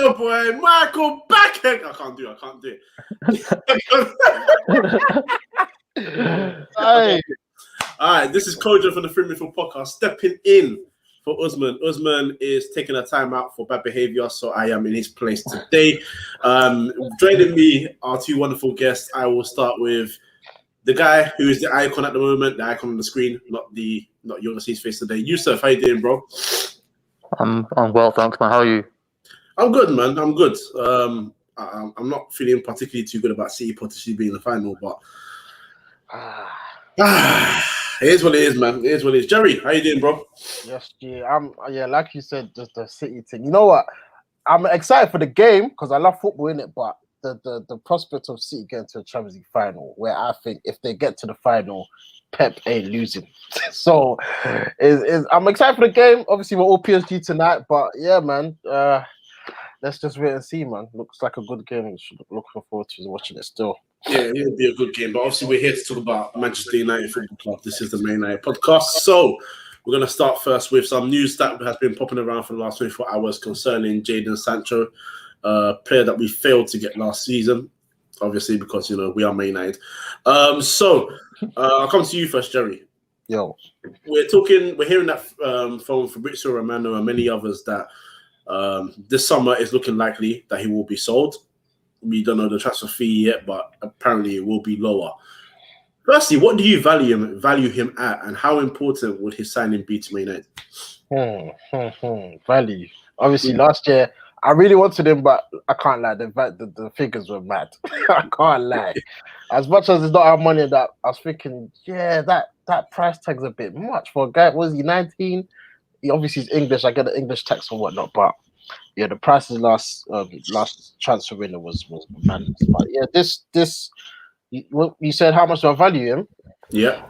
your boy, Michael Backhead. I can't do it. Hey. All right, this is Kojo from the Free Midfield Podcast, stepping in for Usmaan. Usmaan is taking a time out for bad behavior, so I am in his place today. Joining me are two wonderful guests. I will start with the guy who is the icon at the moment, the icon on the screen, not you want to see his face today. Yusuf, how you doing, bro? I'm well, thanks, man. How are you? I'm good, man. I'm good. I'm not feeling particularly too good about City potentially being in the final, but it is what it is, man. It is what it is. Jerry, how you doing, bro? Yes, like you said, just the City thing. You know what? I'm excited for the game because I love football, innit? But the prospect of City getting to the Champions League final, where I think if they get to the final, Pep ain't losing. So I'm excited for the game. Obviously, we're all PSG tonight, but yeah, man. Let's just wait and see, man. Looks like a good game. Looking forward to watching it still. Yeah, it'll be a good game. But obviously, we're here to talk about Manchester United Football Club. This is the Main United podcast. So we're going to start first with some news that has been popping around for the last 24 hours concerning Jadon Sancho, player that we failed to get last season, obviously, because, we are Main United. So I'll come to you first, Jerry. Yo. We're hearing that from Fabrizio Romano and many others that this summer is looking likely that he will be sold. We don't know the transfer fee yet, but apparently it will be lower. Firstly, what do you value him at, and how important would his signing be to Man United? Value. Obviously, last year I really wanted him, but I can't lie. The figures were mad. I can't lie. As much as it's not our money, that I was thinking, that price tag's a bit much for a guy. Was he 19? He obviously is English. I get the English tax and whatnot, but yeah, the prices last transfer window was madness. But yeah, this you said how much do I value him? Yeah.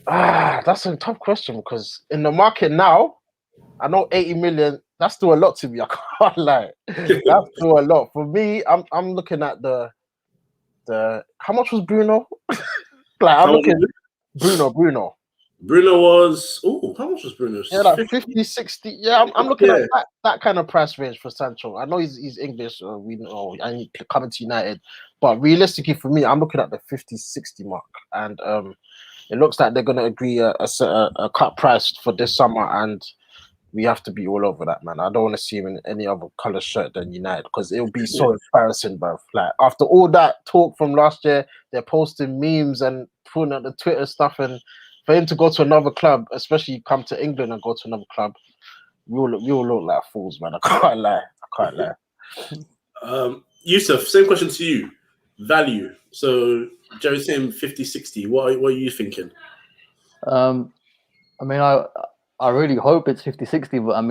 That's a tough question because in the market now, I know 80 million. That's still a lot to me. I can't lie. That's still a lot for me. I'm looking at the how much was Bruno? I'm looking Bruno. Bruno was how much was Bruno? Yeah, like 50, 60. Yeah, I'm looking at that kind of price range for Sancho. I know he's English, we know, and he's coming to United, but realistically for me, I'm looking at the 50, 60 mark, and it looks like they're going to agree a cut price for this summer, and we have to be all over that, man. I don't want to see him in any other color shirt than United because it'll be so embarrassing, bro. Like after all that talk from last year, they're posting memes and putting out the Twitter stuff, and for him to go to another club, especially come to England and go to another club, we all look like fools, man. I can't lie. Yusuf, same question to you. Value. So Jerry's saying 50, 60. What are you thinking? I really hope it's 50, 60, but I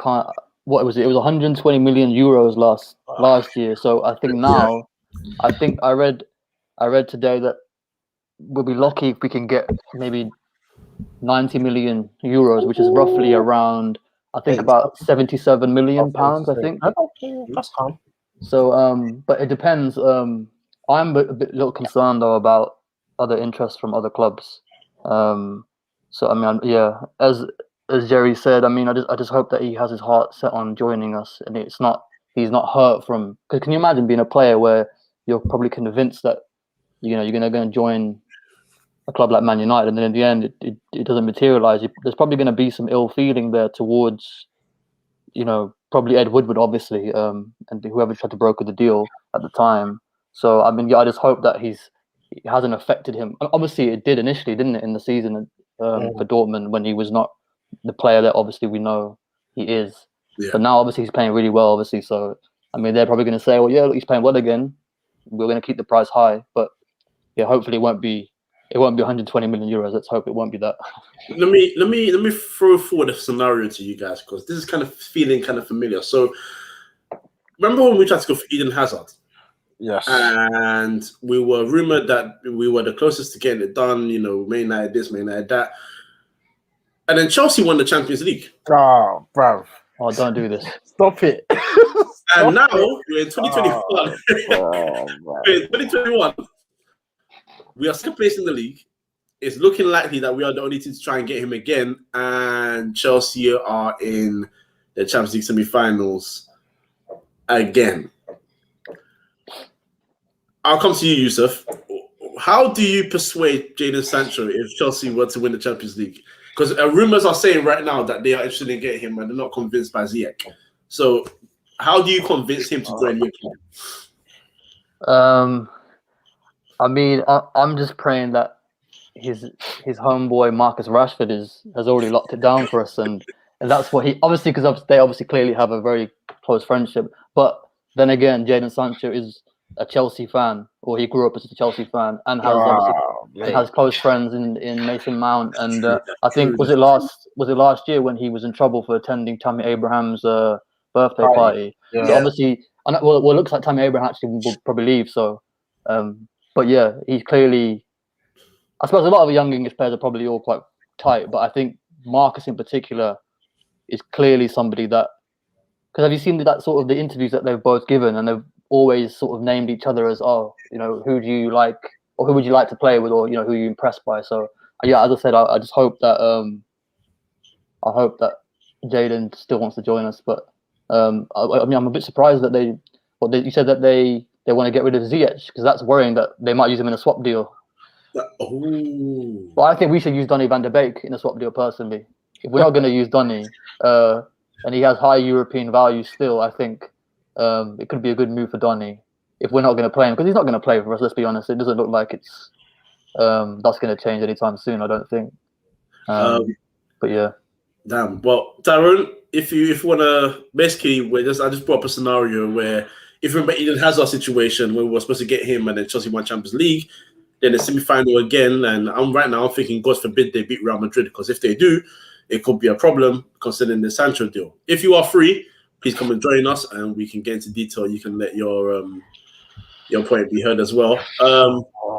can't. What was it? It was 120 million euros last year. So I think now, I read today that we'll be lucky if we can get maybe 90 million euros, which is roughly around, I think, about 77 million pounds, I think. That's calm. So, but it depends. I'm a little concerned, though, about other interests from other clubs. So, as Jerry said, I just hope that he has his heart set on joining us, and he's not hurt from. Cause can you imagine being a player where you're probably convinced that you're going to join a club like Man United, and then in the end it doesn't materialize. There's probably going to be some ill feeling there towards, probably Ed Woodward, obviously, and whoever tried to broker the deal at the time. So I just hope that it hasn't affected him. Obviously, it did initially, didn't it, in the season for Dortmund when he was not the player that obviously we know he is. Yeah. But now obviously he's playing really well. Obviously, so they're probably going to say, well, yeah, look, he's playing well again. We're going to keep the price high, but yeah, hopefully it won't be 120 million euros. Let's hope it won't be that. Let me throw forward a scenario to you guys because this is kind of feeling kind of familiar. So remember when we tried to go for Eden Hazard? Yes. And we were rumored that we were the closest to getting it done. Man United this, Man United that, and then Chelsea won the Champions League. Oh, bruv. Oh, don't do this. Stop it. And now we're in 2021. In 2021. We are second place in the league. It's looking likely that we are the only team to try and get him again. And Chelsea are in the Champions League semi-finals. again. I'll come to you, Yusuf. How do you persuade Jadon Sancho if Chelsea were to win the Champions League? Because rumors are saying right now that they are interested in getting him and they're not convinced by Ziyech. So how do you convince him to join your club? I mean, I'm just praying that his homeboy Marcus Rashford has already locked it down for us, and that's what he obviously, because they obviously clearly have a very close friendship. But then again, Jadon Sancho is a Chelsea fan, or he grew up as a Chelsea fan, and has close friends in Mason Mount, and I think was it last year when he was in trouble for attending Tammy Abraham's birthday party. Yeah. So obviously, it looks like Tammy Abraham actually will probably leave. So, but yeah, he's clearly. I suppose a lot of the young English players are probably all quite tight, but I think Marcus in particular is clearly somebody that. Because have you seen that sort of the interviews that they've both given, and they've always sort of named each other as, who do you like, or who would you like to play with, or who are you impressed by? So yeah, as I said, I just hope that Jadon still wants to join us. But I mean, I'm a bit surprised that you said that they want to get rid of Ziyech, because that's worrying that they might use him in a swap deal. But I think we should use Donny van der Beek in a swap deal personally. If we're not going to use Donny, and he has high European value still, I think it could be a good move for Donny if we're not going to play him, because he's not going to play for us. Let's be honest; it doesn't look like it's that's going to change anytime soon. I don't think. But yeah. Damn. Well, Tyrone, if you want to, basically, I just brought up a scenario where if remember Eden Hazard situation where we were supposed to get him and then Chelsea won Champions League, then the semi-final again, and I'm thinking, God forbid they beat Real Madrid, because if they do, it could be a problem considering the Sancho deal. If you are free, please come and join us, and we can get into detail. You can let your point be heard as well.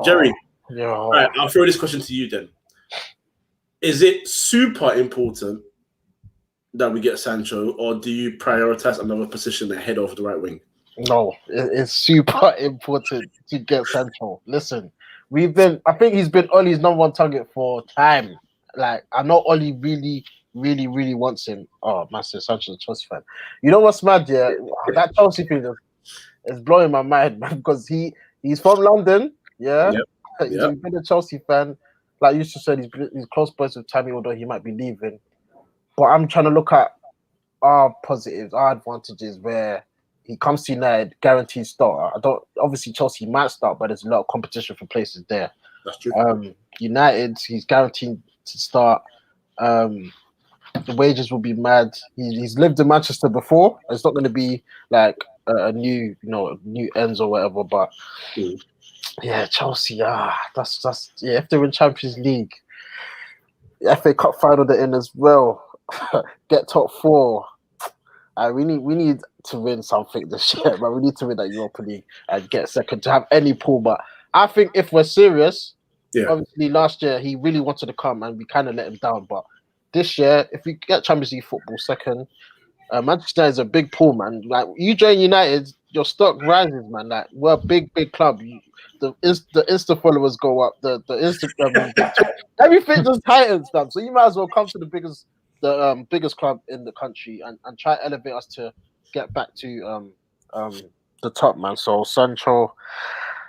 Jerry, all right, I'll throw this question to you then. Is it super important that we get Sancho, or do you prioritize another position ahead of the right wing? No, it's super important to get Sancho. Listen, I think he's been Ollie's number one target for time. Like, I know Ollie really, really, really wants him. Oh, massive Sancho's a Chelsea fan. You know what's mad? Yeah, that Chelsea thing is blowing my mind, man, because he's from London. Yeah, he's been a Chelsea fan. Like Yusuf said, he's close boys with Tammy, although he might be leaving. But I'm trying to look at our positives, our advantages, where he comes to United, guaranteed start. Obviously Chelsea might start, but there's a lot of competition for places there. That's true. United, he's guaranteed to start. The wages will be mad. He's lived in Manchester before. It's not going to be like a new ends or whatever. But yeah, Chelsea. That's if they win Champions League, FA Cup final they're in as well. Get top 4. We need to win something this year, but we need to win that Europa League and get second to have any pool. But I think if we're serious, obviously last year he really wanted to come and we kind of let him down. But this year, if we get Champions League football second, Manchester is a big pool, man. Like, you join United, your stock rises, man. Like, we're a big club. The Insta followers go up. The Instagram, everything just tightens, man. So you might as well come to the biggest club in the country and try to elevate us to get back to the top, man. So Sancho,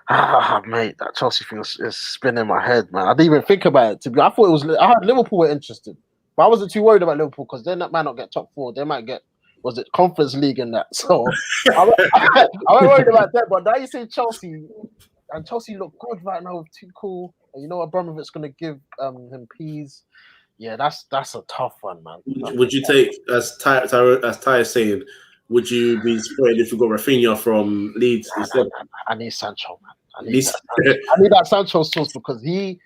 mate, that Chelsea thing is spinning my head, man. I didn't even think about it. I heard Liverpool were interested, but I wasn't too worried about Liverpool because they might not get top 4. They might get Conference League and that. So I wasn't worried about that. But now you say Chelsea, and Chelsea look good right now with Tuchel. And you know Abramovich's gonna give him peas. Yeah, that's a tough one, man. Would you take, as Ty is saying, would you be disappointed if we got Rafinha from Leeds instead? I need Sancho, man. I need that Sancho sauce because he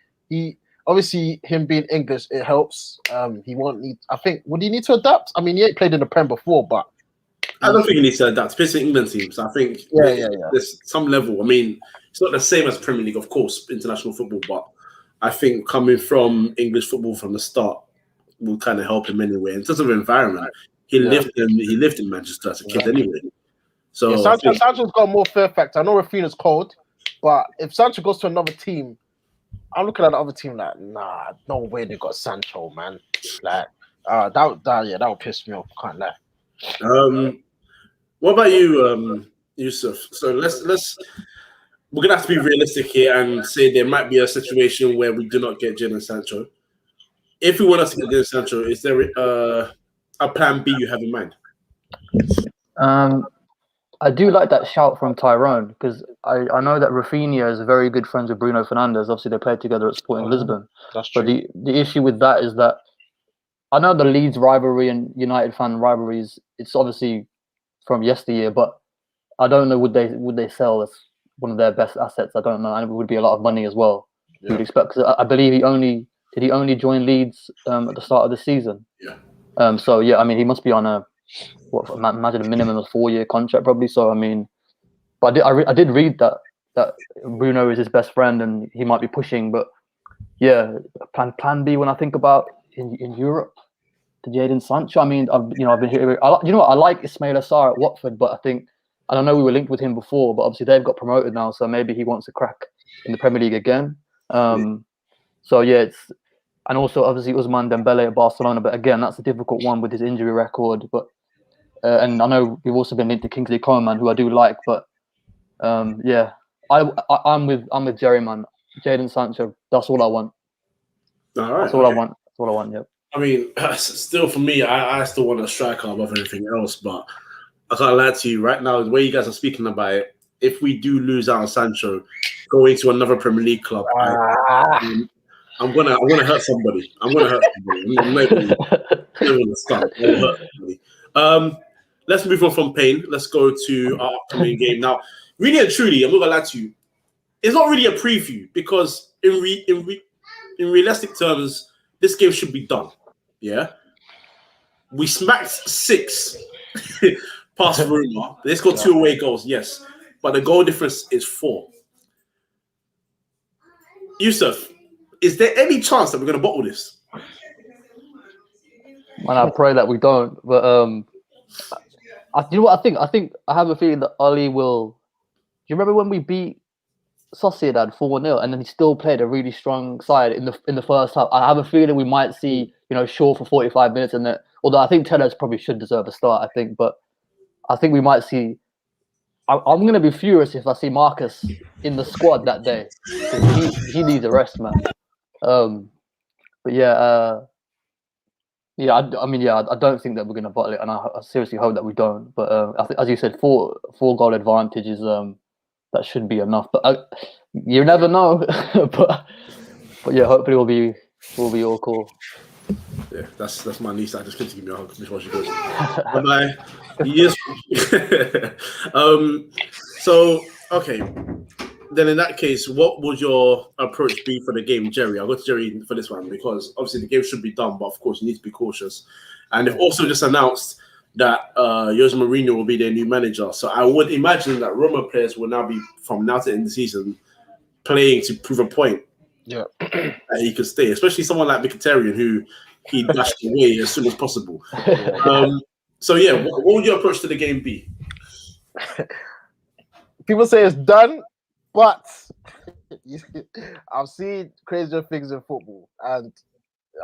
obviously, him being English, it helps. He won't need. I think, would he need to adapt? I mean, he ain't played in the Prem before, but I don't think he needs to adapt, especially England teams. I think there's some level. I mean, it's not the same as Premier League, of course, international football, but I think coming from English football from the start will kind of help him anyway. In terms of environment, he lived in Manchester as a kid anyway. So Sancho's got a more fair factor. I know Rafinha's cold, but if Sancho goes to another team, I'm looking at the other team like, nah, no way they got Sancho, man. Like, that would piss me off. Can't lie. What about you, Yusuf? So we're gonna have to be realistic here and say there might be a situation where we do not get Jadon Sancho. If we want us to get Jadon Sancho, is there a plan B you have in mind? I do like that shout from Tyrone because I know that Rafinha is very good friends with Bruno Fernandes. Obviously, they played together at Sporting Lisbon. That's true. But the issue with that is that I know the Leeds rivalry and United fan rivalries. It's obviously from yesteryear, but I don't know would they sell as one of their best assets. I don't know, and it would be a lot of money as well. Yeah. You'd expect because I believe he only join Leeds at the start of the season. Yeah. So yeah, I mean he must be on imagine a minimum of 4-year contract probably. So I mean, but I did read that Bruno is his best friend and he might be pushing. But yeah, plan B when I think about in Europe, the Jadon Sancho. I mean, I've been hearing. I like Ismail Assar at Watford, but I don't know we were linked with him before, but obviously they've got promoted now, so maybe he wants to crack in the Premier League again. So yeah, and also obviously Usmaan Dembele at Barcelona, but again that's a difficult one with his injury record. But and I know we've also been linked to Kingsley Coman, who I do like, but yeah, I'm with Jerry, man. Jadon Sancho, that's all I want. All right. That's all I want. That's all I want. Yep. I mean, still for me, I still want a striker above everything else, but I can't lie to you right now. The way you guys are speaking about it, if we do lose out on Sancho, going to another Premier League club, I'm gonna hurt somebody. I'm not even gonna start. I'm gonna hurt somebody. Let's move on from pain. Let's go to our upcoming game now. Really and truly, I'm not gonna lie to you. It's not really a preview because in realistic terms, this game should be done. Yeah, we smacked 6 past Roma. They scored 2 away goals, yes, but the goal difference is 4. Yusuf, is there any chance that we're going to bottle this? Man, I pray that we don't. But you know what I think? I think I have a feeling that Oli will. Do you remember when we beat Sociedad 4-0, and then he still played a really strong side in the first half? I have a feeling we might see Shaw for 45 minutes, and that. Although I think Tellez probably should deserve a start. I think, but I think we might see. I'm going to be furious if I see Marcus in the squad that day. He needs a rest, man. But yeah, I don't think that we're going to bottle it, and I seriously hope that we don't. But I think, as you said, 4-goal advantage is that should be enough. But you never know. but yeah, hopefully we'll be all cool. Yeah, that's my niece. I just couldn't give me a hug before she goes. Bye. Yes. So okay. Then in that case, what would your approach be for the game, Jerry? I'll go to Jerry for this one because obviously the game should be done, but of course you need to be cautious. And they've also just announced that Jose Mourinho will be their new manager. So I would imagine that Roma players will now be, from now to the end of the season, playing to prove a point. Yeah, that he could stay, especially someone like Mkhitaryan, who he dashed away as soon as possible. So yeah, what would your approach to the game be? People say it's done, but I've seen crazier things in football, and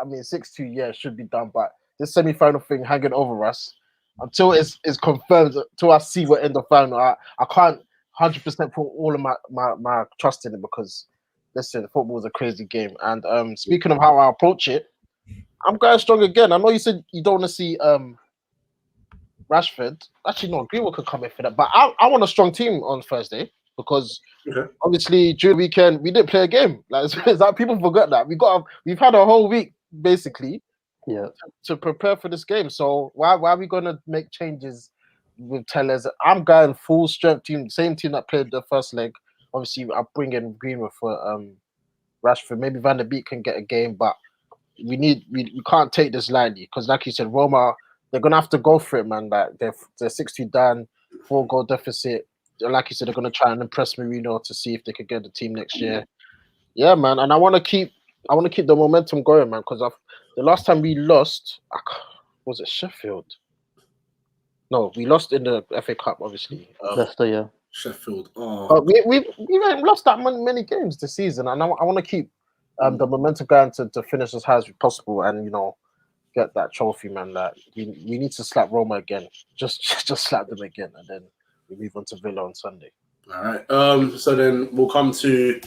I mean 6-2, yeah, should be done. But this semi-final thing hanging over us until it's confirmed, until I see what in the final, I can't 100% put all of my trust in it because. Listen, football is a crazy game. And speaking of how I approach it, I'm going strong again. I know you said you don't want to see Rashford. Actually, no, Greenwood could come in for that. But I want a strong team on Thursday because obviously during the weekend we didn't play a game. Like people forgot that. We've had a whole week basically to prepare for this game. So why are we gonna make changes with Tellez? I'm going full strength team, same team that played the first leg. Obviously, I'll bring in Greenwood for Rashford. Maybe Van der Beek can get a game, but we can't take this lightly because, like you said, Roma, they're gonna have to go for it, man. Like they're 60 down, 4-goal deficit. Like you said, they're gonna try and impress Mourinho to see if they could get the team next year. Yeah, man. And I want to keep the momentum going, man. Because the last time we lost, was it Sheffield? No, we lost in the FA Cup, obviously. Leicester, yeah. Sheffield. Oh, but we haven't lost that many games this season, and I want to keep the momentum going to finish as high as possible, and get that trophy, man. Like you need to slap Roma again. Just slap them again, and then we move on to Villa on Sunday. All right. So then we'll come to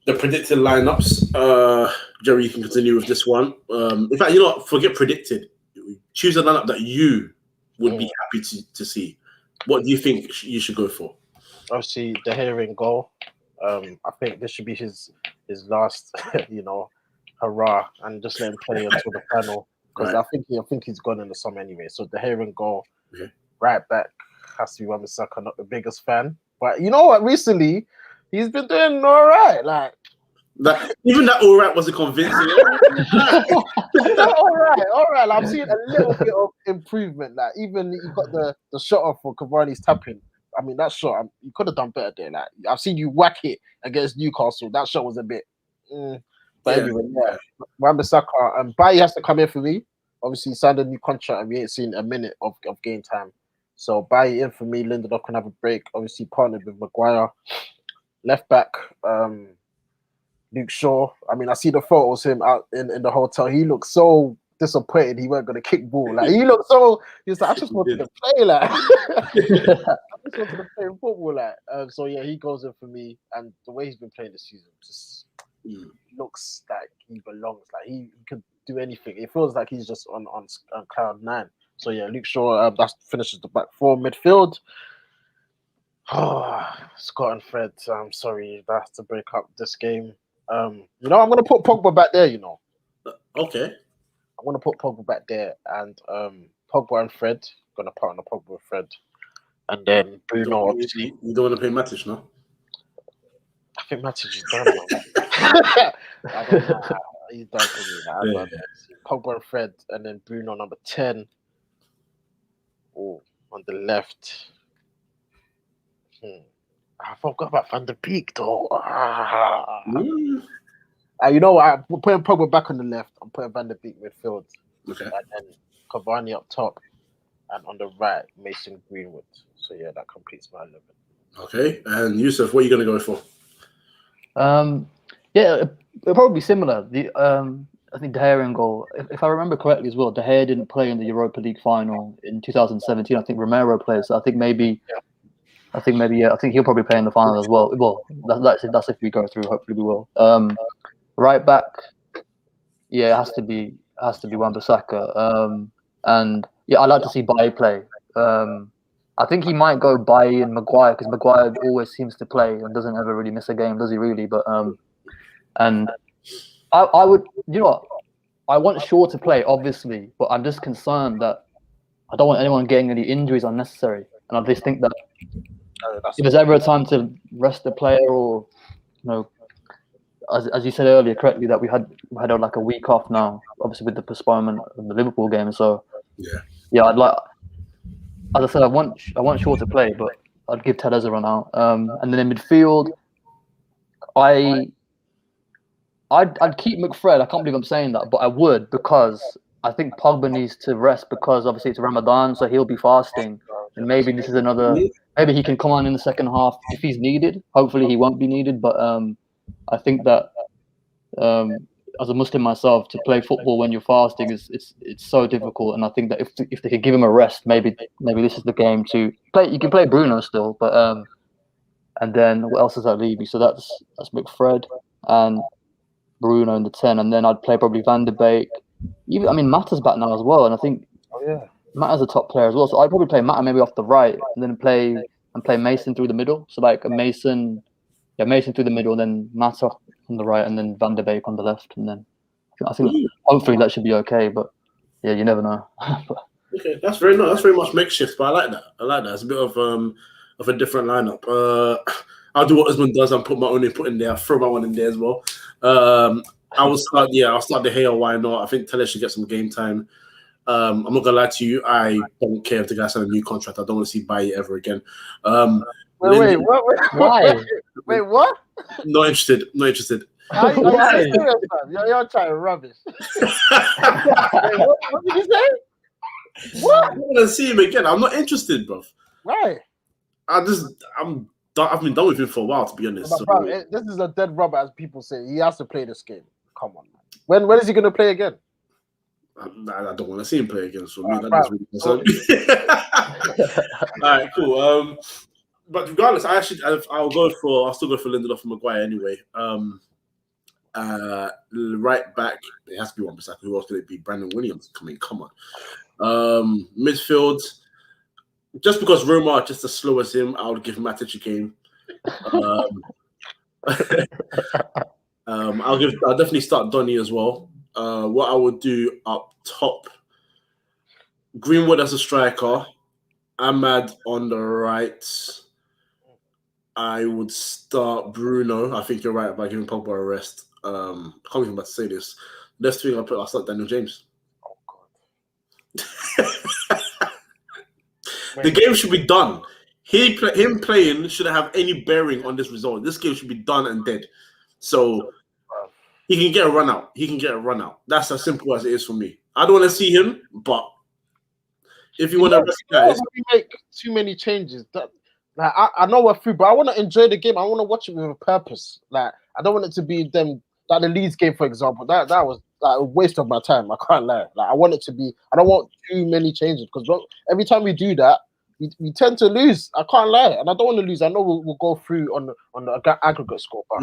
the predicted lineups. Jerry, you can continue with this one. In fact, forget predicted. Choose a lineup that you would be happy to see. What do you think you should go for? Obviously, De Gea in goal. I think this should be his last, hurrah, and just let him play until the final. Because I think he's gone in the summer anyway. So De Gea in goal. Okay. Right back has to be Wan-Bissaka. Not the biggest fan, but you know what? Recently, he's been doing all right. Like even that all right wasn't convincing. all right. Like, I'm seeing a little bit of improvement. Like even he got the shot off for Cavani's tapping. I mean, that shot, you could have done better there. Like I've seen you whack it against Newcastle. That shot was a bit. But anyway, Wan-Bissaka and Bailly has to come in for me. Obviously, he signed a new contract and we ain't seen a minute of game time. So Bailly in for me. Lindelof can have a break. Obviously, partnered with Maguire. Left back, Luke Shaw. I mean, I see the photos of him out in the hotel. He looked so disappointed he weren't going to kick ball. Like he looked so. He's like, I just wanted to play. Like I just wanted to play football. Like so, yeah, he goes in for me. And the way he's been playing this season just looks like he belongs. Like he could do anything. It feels like he's just on cloud 9. So yeah, Luke Shaw. That finishes the back 4. Midfield. Scott and Fred. I'm sorry, that has to break up this game. I'm gonna put Pogba back there. Okay. I'm gonna put Pogba back there, and Pogba and Fred. I'm gonna partner Pogba with Fred, and then Bruno. Obviously, you don't want to play Matic, no? I think Matic is done. I don't know. He's done for me. Pogba and Fred, and then Bruno number 10. Oh, on the left. I forgot about Van der Beek though. You know what? I'm putting Pogba back on the left. I'm putting Van der Beek midfield. Okay. And then Cavani up top. And on the right, Mason Greenwood. So yeah, that completes my 11. Okay. And Yusuf, what are you going to go for? Yeah, it'll probably be similar. I think De Gea in goal. If I remember correctly as well, De Gea didn't play in the Europa League final in 2017. I think Romero played. So I think maybe he'll probably play in the final as well. Well, that's if we go through. Hopefully we will. Right back, yeah, it has to be Wan-Bissaka. And yeah, I like to see Bailly play. I think he might go Bailly and Maguire because Maguire always seems to play and doesn't ever really miss a game, does he? Really? But and I would, I want Shaw to play, obviously, but I'm just concerned that I don't want anyone getting any injuries unnecessary, and I just think that if there's ever a time to rest the player, or as you said earlier correctly, that we had like a week off now, obviously with the postponement of the Liverpool game. So yeah, I'd like, as I said, I want Shaw to play, but I'd give Tellez a run out. And then in midfield, I'd keep McFred. I can't believe I'm saying that, but I would, because I think Pogba needs to rest, because obviously it's Ramadan, so he'll be fasting. And maybe this is maybe he can come on in the second half if he's needed. Hopefully he won't be needed, but I think that as a Muslim myself, to play football when you're fasting it's so difficult. And I think that if they could give him a rest, maybe this is the game to play. You can play Bruno still, but and then what else does that leave you? So that's McFred and Bruno in the 10, and then I'd play probably Van der Beek. Mata's back now as well, and I think Mata's a top player as well. So I'd probably play Mata maybe off the right, and then play Mason through the middle. So like a Mason through the middle, then Mata on the right, and then Van der Beek on the left, and then I think hopefully that should be okay. But yeah, you never know. Okay, that's very much makeshift, but I like that. It's a bit of a different lineup. I'll do what Usmaan does and put my own input in there. I'll throw my one in there as well. I'll start De Gea. Why not? I think Tellez should get some game time. I'm not gonna lie to you. I don't care if the guy signed a new contract. I don't want to see Bailly ever again. Wait, what? Why? Wait, what? Not interested. Are you serious, man? You're trying rubbish. Wait, what did you say? What? I want to see him again. I'm not interested, bro. Right. I've been done with him for a while, to be honest. But bro, this is a dead rubber, as people say. He has to play this game. Come on, man. When is he going to play again? I don't want to see him play again. So me, that right. doesn't really concern me. All right, cool. But regardless, I'll still go for Lindelof and Maguire anyway. Right back, it has to be Wan-Bissaka. Who else could it be? Brandon Williams. Come on. Midfield, just because Roma are just as slow as him, I would give Matic a game. I'll definitely start Donny as well. What I would do up top, Greenwood as a striker, Ahmad on the right. I would start Bruno. I think you're right by giving Pogba a rest. I can't even about to say this. Left wing, I'll start Daniel James. Oh God. The game should be done. Him playing shouldn't have any bearing on this result. This game should be done and dead. So he can get a run out. That's as simple as it is for me. I don't want to see him, but if you want to rest guys, make too many changes. I know we're through, but I want to enjoy the game. I want to watch it with a purpose. Like I don't want it to be them like the Leeds game, for example. That was like a waste of my time. I can't lie. Like I want it to be. I don't want too many changes because every time we do that, we tend to lose. I can't lie, and I don't want to lose. I know we'll go through on the aggregate score, but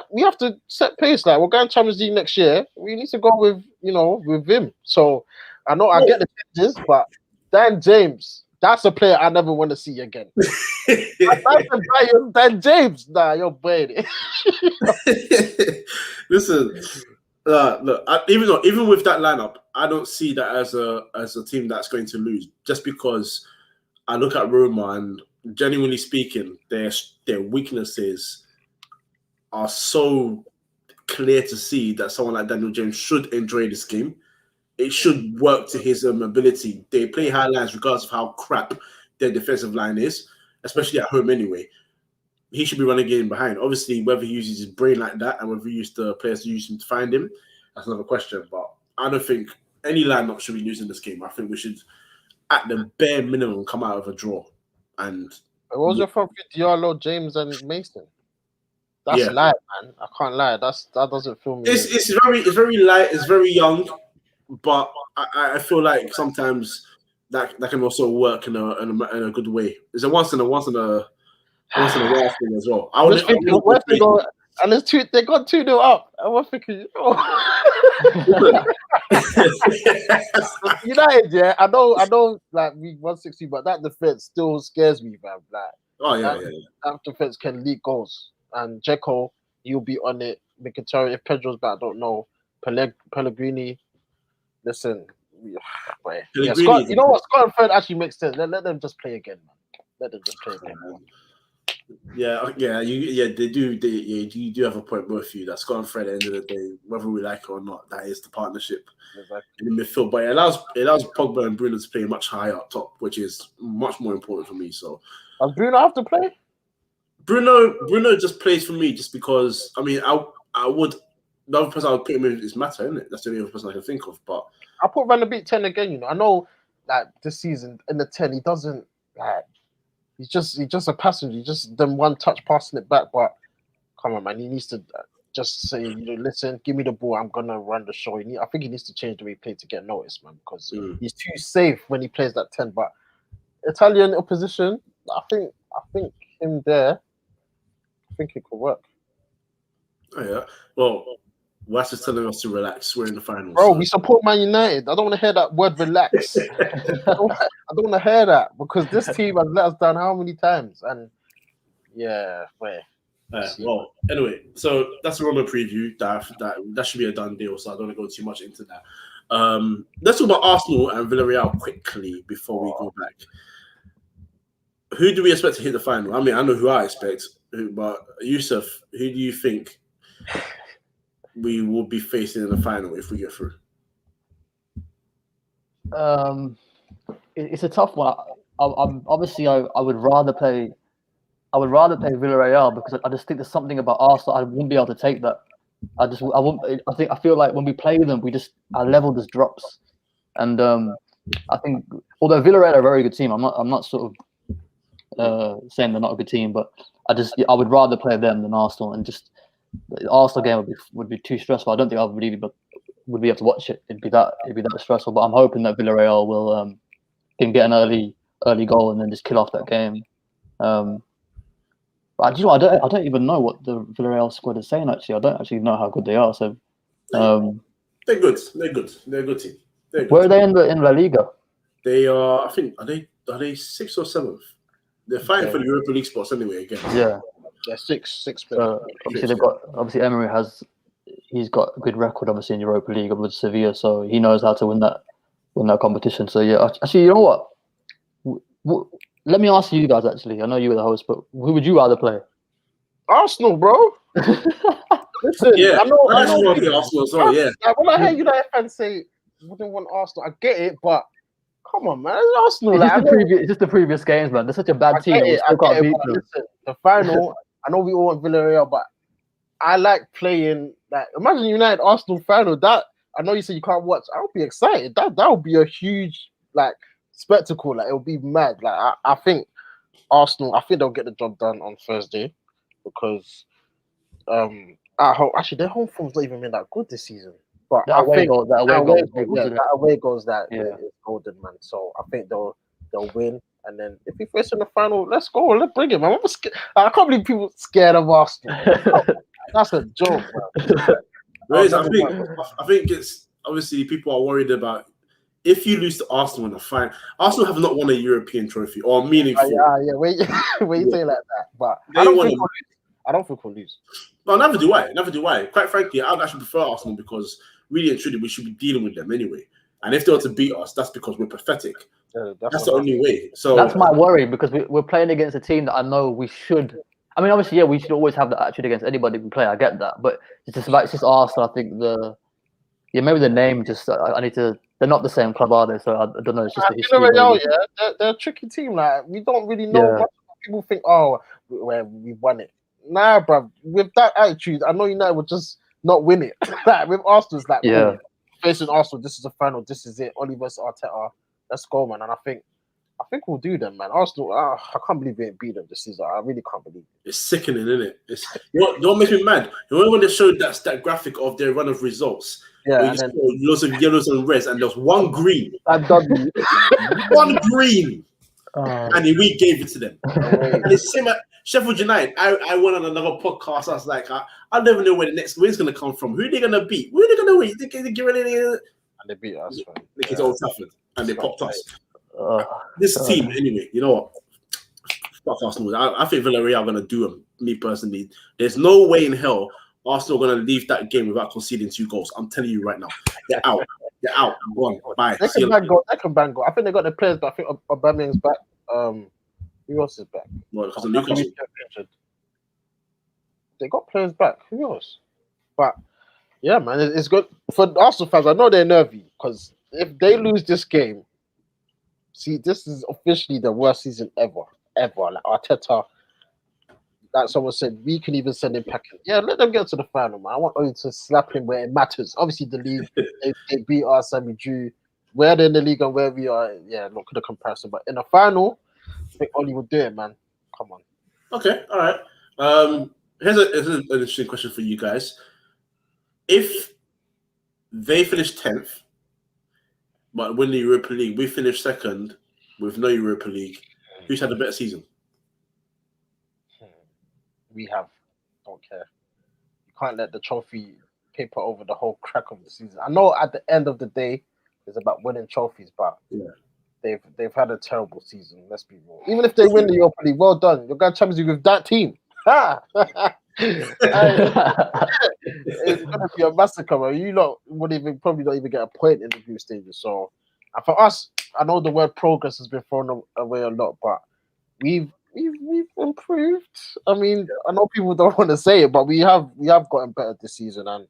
we have to set pace. Like we're going Champions League next year. We need to go with with him. So I know I get the changes, but Dan James, that's a player I never want to see again. Dan James, nah, you're bad. Listen, look, even with that lineup, I don't see that as a team that's going to lose. Just because I look at Roma and genuinely speaking, their weaknesses are so clear to see that someone like Daniel James should enjoy this game. It should work to his ability. They play high lines regardless of how crap their defensive line is, especially at home anyway. He should be running game behind. Obviously, whether he uses his brain like that and whether he uses the players to use him to find him, that's another question. But I don't think any lineup should be used in this game. I think we should, at the bare minimum, come out of a draw. And what was your front three? Diallo, James, and Mason. That's light, man. I can't lie. That doesn't feel me. It's very light. It's very young. But I feel like sometimes that can also work in a good way. It's a once in a while thing as well. And there's two. They got 2-0 up. I was thinking, United. Yeah, I know. Like we 160, but that defense still scares me, man. Like, that defense can leak goals. And Dzeko, you'll be on it. Mkhitaryan, if Pedro's back, I don't know. Pellegrini. Listen, Scott, you know what? Scott and Fred actually makes sense. Let them just play again, man. Let them just play again. They do. You do have a point, both of you. That Scott and Fred, at the end of the day, whether we like it or not, that is the partnership in the midfield. But it allows Pogba and Bruno to play much higher up top, which is much more important for me. So, does Bruno have to play? Bruno just plays for me just because. I mean, I would. The other person I would put him in is Mata, isn't it? That's the only other person I can think of. But I'll put Van der Beek 10 again. I know that this season in the 10, he doesn't like. He's just a passenger. He just done one touch passing it back. But come on, man, he needs to just say, listen, give me the ball. I'm gonna run the show. I think he needs to change the way he plays to get noticed, man, because he's too safe when he plays that 10. But Italian opposition, I think him there. I think it could work. Oh yeah. Well, Wes is telling us to relax. We're in the finals. Bro, we support Man United. I don't want to hear that word relax. I don't want to hear that because this team has let us down how many times? And well, anyway, so that's a Roma preview. That should be a done deal. So I don't want to go too much into that. Let's talk about Arsenal and Villarreal quickly before we go back. Who do we expect to hit the final? I mean, I know who I expect, but Yusuf, who do you think we will be facing in the final if we get through? It's a tough one. I'm obviously I would rather play Villarreal because I just think there's something about Arsenal I wouldn't be able to take that. I feel like when we play them, our level just drops. And I think although Villarreal are a very good team, I'm not sort of saying they're not a good team, but I would rather play them than Arsenal, and just the Arsenal game would be too stressful. I don't think I would really would be able to watch it. It'd be that stressful. But I'm hoping that Villarreal will can get an early goal and then just kill off that game. But I don't even know what the Villarreal squad is saying. Actually, I don't actually know how good they are. So they're good. They're good. They're a good team. They're good. Where are they in La Liga? They are. I think are they 6th or 7th? They're fighting for the Europa League spots anyway. Again. Yeah. Yeah, six. Obviously, they've got Emery he's got a good record obviously in Europa League with Sevilla, so he knows how to win that competition. So yeah, actually, you know what? Let me ask you guys. Actually, I know you were the host, but who would you rather play? Arsenal, bro. Listen, Yeah, I know. Arsenal as well. Yeah. When I hear United fans say wouldn't want Arsenal, I get it, but come on, man, it's Arsenal. It's just the previous games, man. They're such a bad team. We still can't beat them. Listen, the final. I know we all want Villarreal, but I like playing. Like, imagine United Arsenal final. That I know you said you can't watch. I would be excited. That would be a huge spectacle. Like, it would be mad. Like, I think Arsenal. I think they'll get the job done on Thursday because actually their home form's not even been that good this season. But that away goal is golden, man. So I think they'll win. And then if we face in the final, let's go. Let's bring it, man. I can't believe people scared of Arsenal. That's a joke, man. I think it's obviously people are worried about if you lose to Arsenal in the final. Arsenal have not won a European trophy or meaningful. Yeah. Wait, you say like that, but I don't think we'll lose. No, never do I. Quite frankly, I would actually prefer Arsenal because really and truly we should be dealing with them anyway. And if they were to beat us, that's because we're pathetic. Yeah, that's the only way. So that's my worry because we're playing against a team that I know we should. I mean, obviously, yeah, we should always have the attitude against anybody we play. I get that, but it's just Arsenal. I think maybe the name just I need to. They're not the same club, are they? So I don't know. It's just the history. They're a tricky team. Like, we don't really know much. People think, we won it. Nah, bro. With that attitude, I know United would just not win it. Like, with Arsenal, it's like, facing Arsenal, this is the final. This is it. Oli versus Arteta. Let's go, man. And I think we'll do them, man. Arsenal, I can't believe we ain't beat them this season. I really can't believe it. It's sickening, isn't it? You know what makes me mad? You know when they showed that graphic of their run of results? Yeah. And then lots of yellows and reds, and there's one green. One green. And we gave it to them. And it's same at Sheffield United. I went on another podcast. I was like, I never know where the next win's going to come from. Who are they going to beat? Who are they going to win? They get ready. And they beat us. It's Old Trafford. And they popped us. This team, anyway, you know what? Fuck Arsenal. I think Villarreal are going to do them, me personally. There's no way in hell Arsenal are going to leave that game without conceding 2 goals. I'm telling you right now. They're out. They're out. Gone. Bye. They can bang goal. I think they got the players, but I think Aubameyang's back. Who else is back? Well, because of Newcastle. They got players back. Who else? But yeah, man, it's good for Arsenal fans. I know they're nervy because if they lose this game, see, this is officially the worst season ever. Like Arteta, like someone said, we can even send him packing. Yeah, let them get to the final, man. I want Oli to slap him where it matters. Obviously, the league, they beat us and we drew. Where they're in the league and where we are, not the comparison. But in the final, I think Oli will do it, man. Come on. Okay, all right. Here's an interesting question for you guys. If they finish 10th, but win the Europa League, we finish 2nd with no Europa League, who's had a better season? We have. Don't care. You can't let the trophy paper over the whole crack of the season. I know at the end of the day, it's about winning trophies, but they've had a terrible season. Let's be real. Even if they win the Europa League, well done. You're going to Champions League with that team. It's gonna be a massacre, man. You lot would probably not even get a point in the group stages. So, for us, I know the word progress has been thrown away a lot, but we've improved. I mean, I know people don't want to say it, but we have gotten better this season, and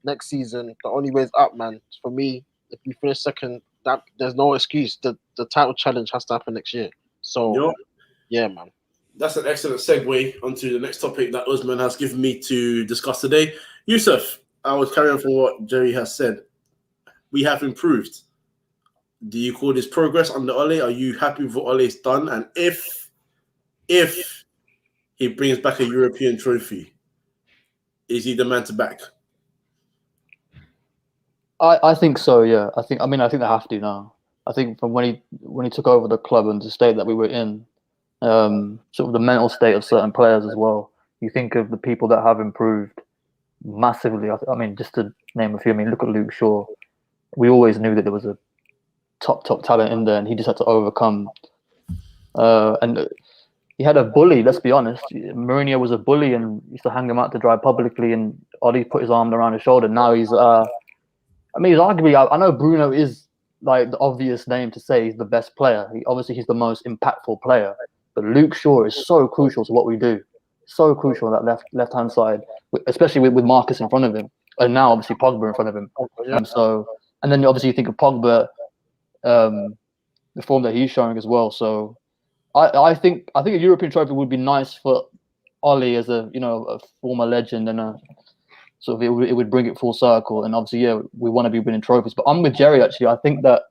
next season the only way is up, man. For me, if we finish 2nd, that there's no excuse. The title challenge has to happen next year. So, yeah, man. That's an excellent segue onto the next topic that Usmaan has given me to discuss today. Yusuf, I was carrying on from what Jerry has said. We have improved. Do you call this progress under Ole? Are you happy with what Ole's done? And if he brings back a European trophy, is he the man to back? I think so. Yeah, I think they have to now. I think from when he took over the club and the state that we were in, sort of the mental state of certain players as well. You think of the people that have improved massively. I mean, just to name a few. I mean, look at Luke Shaw. We always knew that there was a top talent in there, and he just had to overcome. And he had a bully. Let's be honest. Mourinho was a bully and used to hang him out to dry publicly. And Ollie put his arm around his shoulder. Now he's. I mean, he's arguably. I know Bruno is like the obvious name to say he's the best player. He's the most impactful player. But Luke Shaw is so crucial to what we do. So crucial on that left hand side, especially with Marcus in front of him, and now obviously Pogba in front of him. Yeah. And then obviously you think of Pogba, the form that he's showing as well. So I think a European trophy would be nice for Ollie as a former legend, and a sort of it would bring it full circle. And obviously, yeah, we want to be winning trophies. But I'm with Jerry actually. I think that,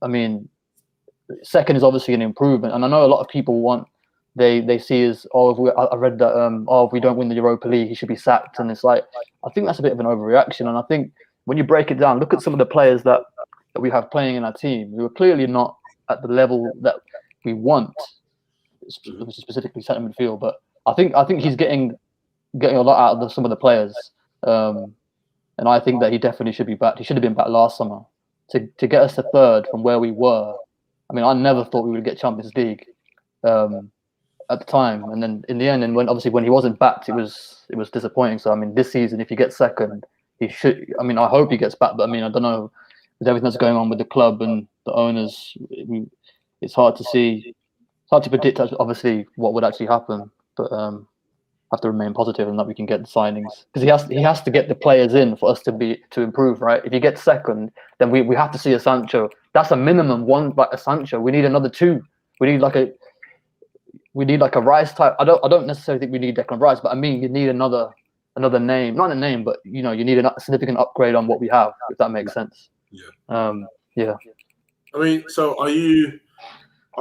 I mean, second is obviously an improvement, and I know a lot of people want. They see as I read that if we don't win the Europa League, he should be sacked, and it's like I think that's a bit of an overreaction. And I think when you break it down, look at some of the players that we have playing in our team who are clearly not at the level that we want, specifically centre midfield. But I think he's getting a lot out of some of the players, and I think that he definitely should be back. He should have been back last summer to get us to third from where we were. I mean, I never thought we would get Champions League. At the time, and then in the end, and when he wasn't backed, it was disappointing. So I mean, this season, if he gets second, he should. I mean, I hope he gets back, but I mean, I don't know with everything that's going on with the club and the owners. It's hard to see. It's hard to predict, obviously, what would actually happen. But have to remain positive and that we can get the signings, because he has to get the players in for us to improve, right? If he gets second, then we have to see a Sancho. That's a minimum one, like a Sancho. We need another two. We need like a Rice type. I don't necessarily think we need Declan Rice, but I mean you need another name, not a name, but you need a significant upgrade on what we have, if that makes sense. Yeah. Yeah. I mean, so are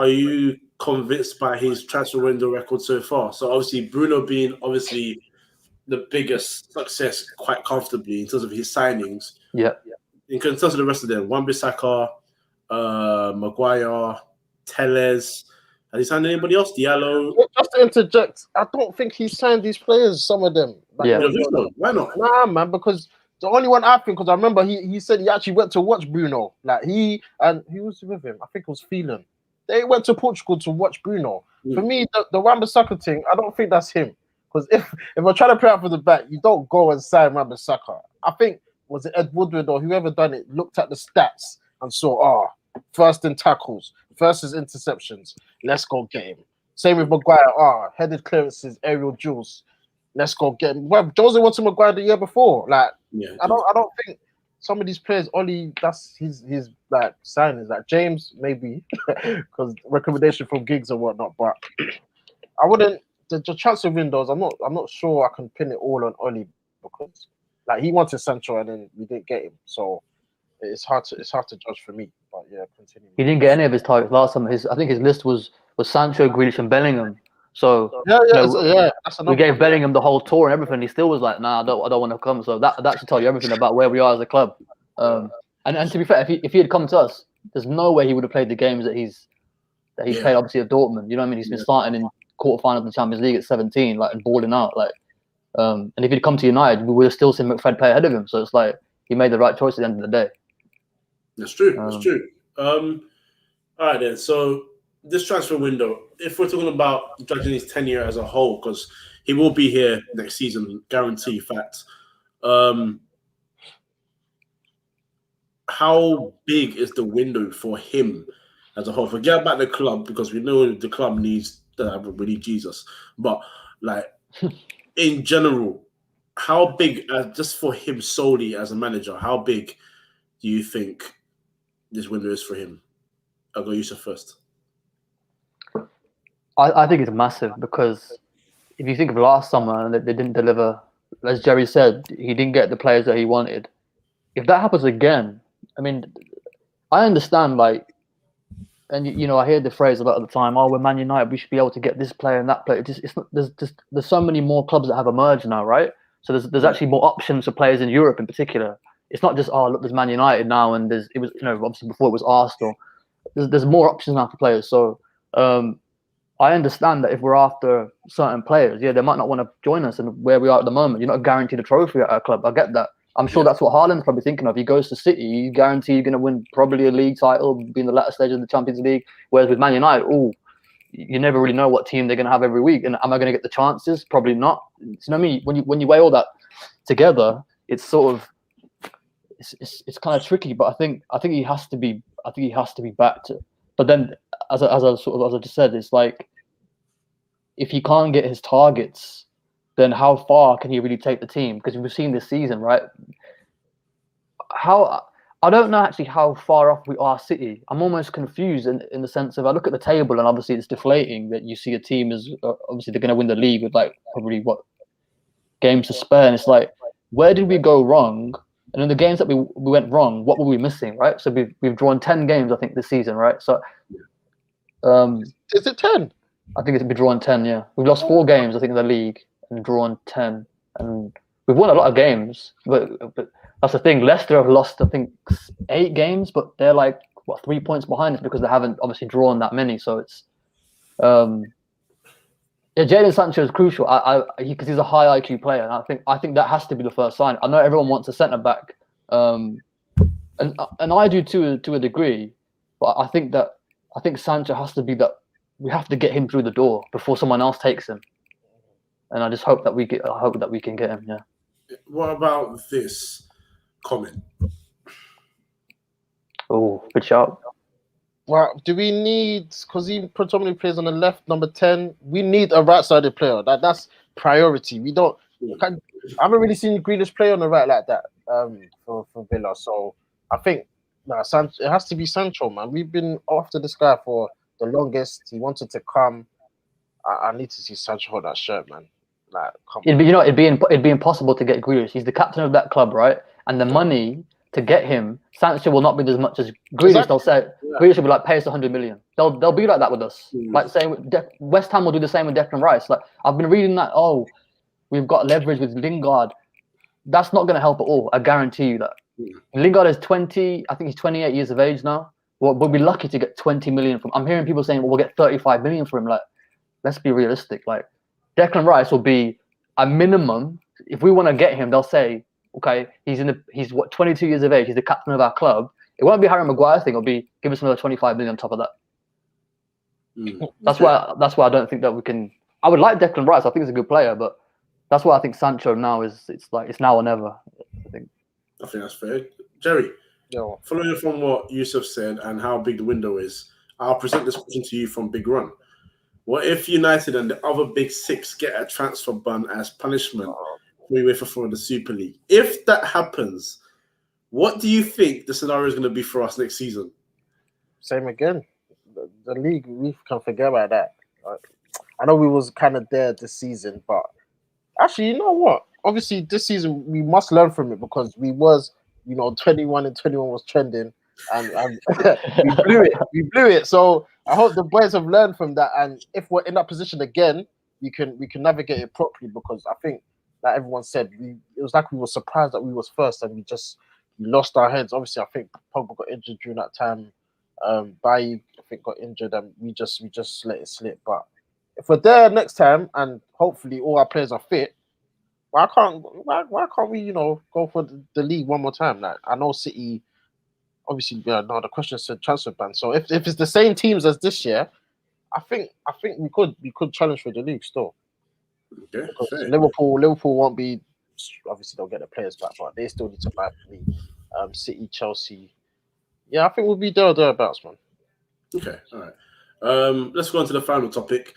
you convinced by his transfer window record so far? So obviously Bruno being the biggest success quite comfortably in terms of his signings. Yeah. In terms of the rest of them, Wan-Bissaka, Maguire, Telles. Has he signed anybody else? Diallo? Just to interject, I don't think he signed these players, some of them. Why not? Nah, man, because the only one I think, because I remember he said he actually went to watch Bruno. Like he was with him. I think it was Phelan. They went to Portugal to watch Bruno. For me, the Wan-Bissaka thing, I don't think that's him. Because if we're trying to play out for the back, you don't go and sign Wan-Bissaka. I think, was it Ed Woodward or whoever done it, looked at the stats and saw, first in tackles, first is interceptions. Let's go get him. Same with Maguire. Headed clearances, aerial duels. Let's go get him. Well, Jose wanted Maguire the year before. Like, I don't think some of these players, Ollie, that's his like signings. Like James, maybe because recommendation from gigs and whatnot. But I wouldn't. The transfer windows, I'm not sure I can pin it all on Ollie, because like he wanted Sancho and then we didn't get him. So it's hard to judge for me. But yeah, continue. He didn't get any of his targets last time. I think his list was Sancho, Grealish, and Bellingham. So we gave Bellingham the whole tour and everything. He still was like, "Nah, I don't want to come." So that should tell you everything about where we are as a club. And to be fair, if he had come to us, there's no way he would have played the games that he's played. Obviously at Dortmund, you know what I mean. He's been starting in quarterfinals of the Champions League at 17, like, and balling out, like. And if he'd come to United, we would have still seen McFred play ahead of him. So it's like he made the right choice at the end of the day. That's true. That's true. All right then. So this transfer window, if we're talking about judging his tenure as a whole, because he will be here next season, guarantee fact. How big is the window for him as a whole? Forget about the club, because we know the club needs we need Jesus. But like in general, how big, just for him solely as a manager, how big do you think this window is for him? I'll go Yusuf first. I think it's massive, because if you think of last summer and they didn't deliver, as Jerry said, he didn't get the players that he wanted. If that happens again, I mean, I understand, like, and I hear the phrase about at the time, we're Man United, we should be able to get this player and that player. There's so many more clubs that have emerged now, right? So there's actually more options for players in Europe in particular. it's not just look, there's Man United now, and it was obviously before it was Arsenal. There's more options now for players. So I understand that if we're after certain players, they might not want to join us, and where we are at the moment, you're not guaranteed a trophy at our club. I get that. I'm sure that's what Haaland's probably thinking of. He goes to City, you guarantee you're going to win probably a league title, be in the latter stage of the Champions League. Whereas with Man United, you never really know what team they're going to have every week. And am I going to get the chances? Probably not. You know what I mean? When you weigh all that together, it's sort of it's kind of tricky. But I think he has to be back to. But then, as I just said, it's like if he can't get his targets, then how far can he really take the team? Because we've seen this season, right? I don't know actually how far off we are City. I'm almost confused in the sense of I look at the table and obviously it's deflating that you see a team is obviously they're going to win the league with like probably games to spare, and it's like where did we go wrong? And in the games that we went wrong, what were we missing, right? So we've drawn 10 games I think this season, right? So is it 10? I think it's been drawn 10. Yeah, we've lost 4 games I think in the league and drawn 10, and we've won a lot of games, but that's the thing. Leicester have lost I think 8 games, but they're like 3 points behind us because they haven't obviously drawn that many. So it's Jadon Sancho is crucial. Because he's a high IQ player, and I think that has to be the first sign. I know everyone wants a centre back, and I do to a degree, but I think Sancho has to be that. We have to get him through the door before someone else takes him, and I just hope that we can get him. Yeah. What about this comment? Oh, good shout. Well, do we need, because he predominantly plays on the left, number 10, we need a right-sided player. That's priority. We don't. I haven't really seen Grealish play on the right like that for Villa. So I think it has to be Sancho, man. We've been after this guy for the longest. He wanted to come. I need to see Sancho hold that shirt, man. Like, it'd be impossible to get Grealish. He's the captain of that club, right? And the money to get him, Sancho will not be as much as Grealish. Exactly. They'll say Grealish will be like, pay us 100 million. They'll be like that with us. Like saying West Ham will do the same with Declan Rice. Like I've been reading that. Oh, we've got leverage with Lingard. That's not going to help at all. I guarantee you that. Lingard is 20. I think he's 28 years of age now. We'll be lucky to get 20 million from. I'm hearing people saying, well, we'll get 35 million for him. Like, let's be realistic. Like, Declan Rice will be a minimum. If we want to get him, they'll say, okay, he's 22 years of age. He's the captain of our club. It won't be Harry Maguire thing. It'll be give us another 25 million on top of that. That's why I don't think that we can. I would like Declan Rice. I think he's a good player, but that's why I think Sancho now it's now or never. I think that's fair. Jerry, following from what Yusuf said and how big the window is, I'll present this question to you from Big Run. What if United and the other big 6 get a transfer ban as punishment for the Super League? If that happens, what do you think the scenario is going to be for us next season? Same again. The league, we can forget about that. I know we was kind of there this season, but actually, you know what? Obviously, this season we must learn from it because we was, 21 and 21 was trending, and we blew it. So I hope the boys have learned from that, and if we're in that position again, we can navigate it properly because I think, like everyone said, it was like we were surprised that we was first and we lost our heads. Obviously, I think Pogba got injured during that time. Bailly, I think, got injured, and we just let it slip. But if we're there next time, and hopefully all our players are fit, why can't we, go for the league one more time? Like I know City, obviously, no, the question said transfer ban. So if it's the same teams as this year, I think we could challenge for the league still. Okay, Liverpool won't be. Obviously, they'll get the players back, but they still need to buy the league. City, Chelsea. Yeah, I think we'll be there or thereabouts, man. Okay, all right. Let's go on to the final topic.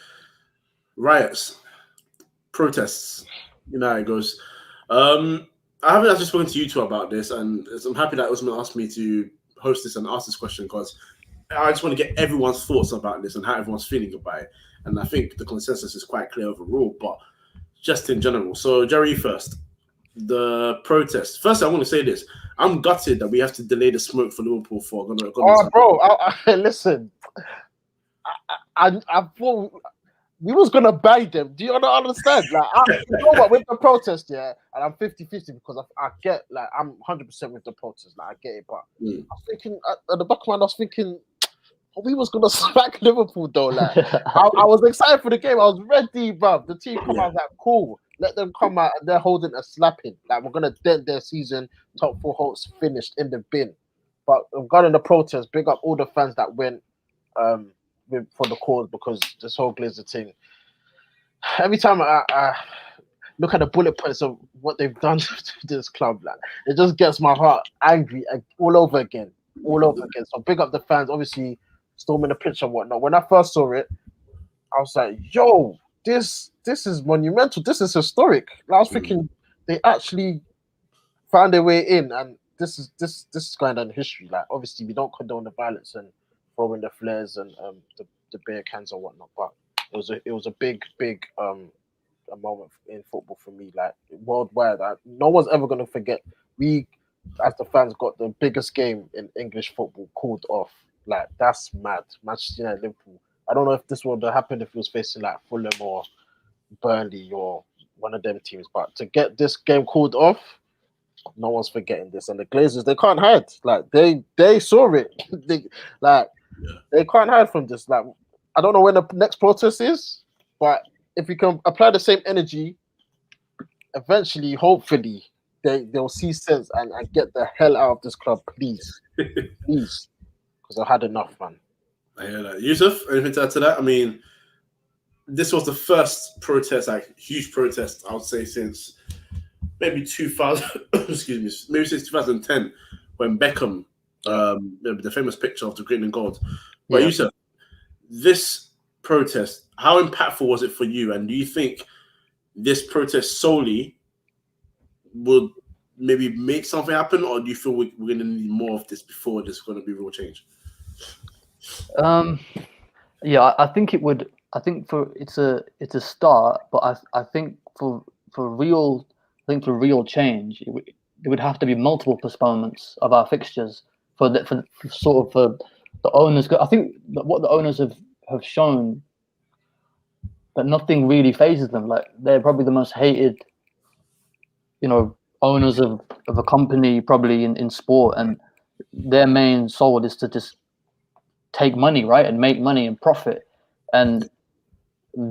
Riots, protests. How it goes. I haven't actually spoken to you two about this, and I'm happy that Usmaan asked me to host this and ask this question because I just want to get everyone's thoughts about this and how everyone's feeling about it. And I think the consensus is quite clear overall, but just in general. So, Jerry, first. The protest. First, I want to say this. I'm gutted that we have to delay the smoke for Liverpool for. Bro, listen. I thought we was gonna bang them. Do you not understand? Like, you know what, with the protest, yeah, and I'm 50-50 because I get, like, I'm 100% with the protest, like, I get it, but I was thinking at the back of my mind, I was thinking we was gonna smack Liverpool though. Like, I was excited for the game. I was ready, bruv. The team come out, like, cool. Let them come out, and they're holding a slapping. Like, we're gonna dent their season. Top 4 hopes finished in the bin. But regarding the protest, big up all the fans that went for the cause, because this whole Glazer thing. Every time I look at the bullet points of what they've done to this club, like, it just gets my heart angry all over again. So big up the fans, obviously storming the pitch and whatnot. When I first saw it, I was like, "Yo, this is monumental. This is historic." Like, I was thinking they actually found their way in, and this is going down in history. Like, obviously, we don't condone the violence and throwing the flares and the beer cans and whatnot, but it was a big a moment in football for me, like, worldwide. No one's ever gonna forget. We, as the fans, got the biggest game in English football called off. Like, that's mad. Manchester United, Liverpool. I don't know if this would have happened if it was facing like Fulham or Burnley or one of them teams, but to get this game called off, no one's forgetting this. And the Glazers, they can't hide. Like, they saw it. They can't hide from this. Like, I don't know when the next protest is, but if we can apply the same energy, eventually, hopefully, they'll see sense and get the hell out of this club, please. Please. Because I've had enough, man. I hear that. Yusuf, anything to add to that? I mean, this was the first protest, like, huge protest, I would say, since maybe 2000, excuse me, maybe since 2010, when Beckham, the famous picture of the green and gold. But Yusuf, this protest, how impactful was it for you? And do you think this protest solely would maybe make something happen, or do you feel we're going to need more of this before there's going to be real change? I think it would. I think it's a start, but I think for real change, it would have to be multiple postponements of our fixtures for the owners. I think that what the owners have shown, that nothing really phases them. Like, they're probably the most hated, owners of a company probably in sport, and their main soul is to just take money, right, and make money and profit. And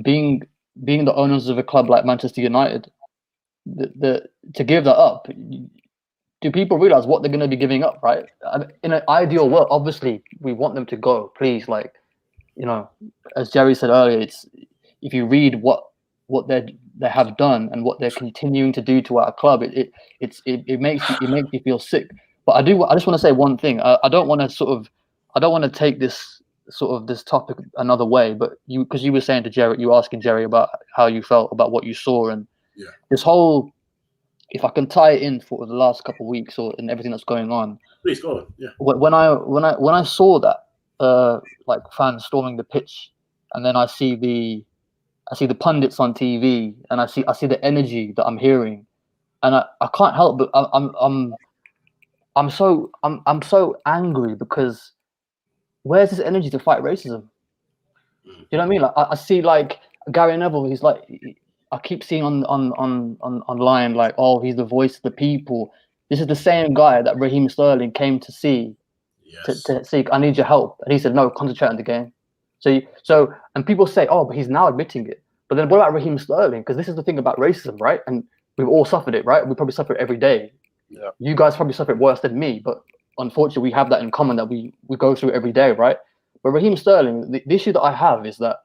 being the owners of a club like Manchester United, to give that up, do people realize what they're going to be giving up, right? In an ideal world, obviously we want them to go, please. Like, as Jerry said earlier, it's, if you read what they have done and what they're continuing to do to our club, it makes you feel sick. But I just want to say one thing. I don't want to take this topic another way, but because you were saying to Jerry, you were asking Jerry about how you felt about what you saw, and this whole, if I can tie it in for the last couple of weeks and everything that's going on. Please go on. Yeah. When I saw that, like, fans storming the pitch, and then I see the pundits on TV, and I see the energy that I'm hearing, and I can't help but I'm so angry, because where's this energy to fight racism? You know what I mean? Like, I see, like, Gary Neville. He's like, I keep seeing online, like, oh, he's the voice of the people. This is the same guy that Raheem Sterling came to see, to seek, I need your help, and he said, no, concentrate on the game. So and people say, oh, but he's now admitting it. But then what about Raheem Sterling? Because this is the thing about racism, right? And we've all suffered it, right? We probably suffer it every day. Yeah. You guys probably suffer it worse than me, but unfortunately, we have that in common, that we go through every day, right? But Raheem Sterling, the issue that I have is that,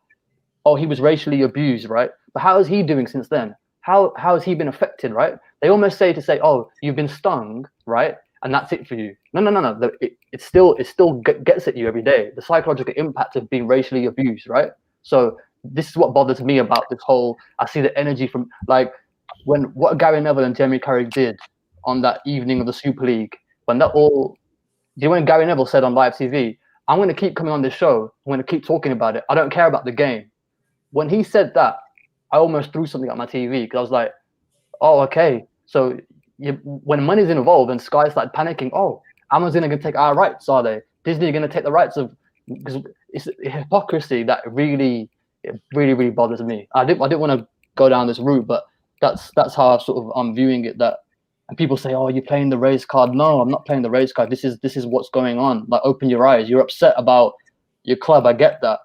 oh, he was racially abused, right? But how is he doing since then? How has he been affected, right? They almost say, oh, you've been stung, right? And that's it for you. No. It still gets at you every day. The psychological impact of being racially abused, right? So this is what bothers me about this whole. I see the energy from, like, what Gary Neville and Jamie Carragher did on that evening of the Super League, when Gary Neville said on live TV, I'm going to keep coming on this show, I'm going to keep talking about it, I don't care about the game. When he said that, I almost threw something at my TV, because I was like, oh, okay. So when money's involved and Sky started panicking, oh, Amazon are going to take our rights, are they? Disney are going to take the rights of, because it's hypocrisy that really it really, really bothers me. I didn't want to go down this route, but that's how I'm viewing it. That, and people say, "Oh, you're playing the race card." No, I'm not playing the race card. This is what's going on. Like, open your eyes. You're upset about your club. I get that,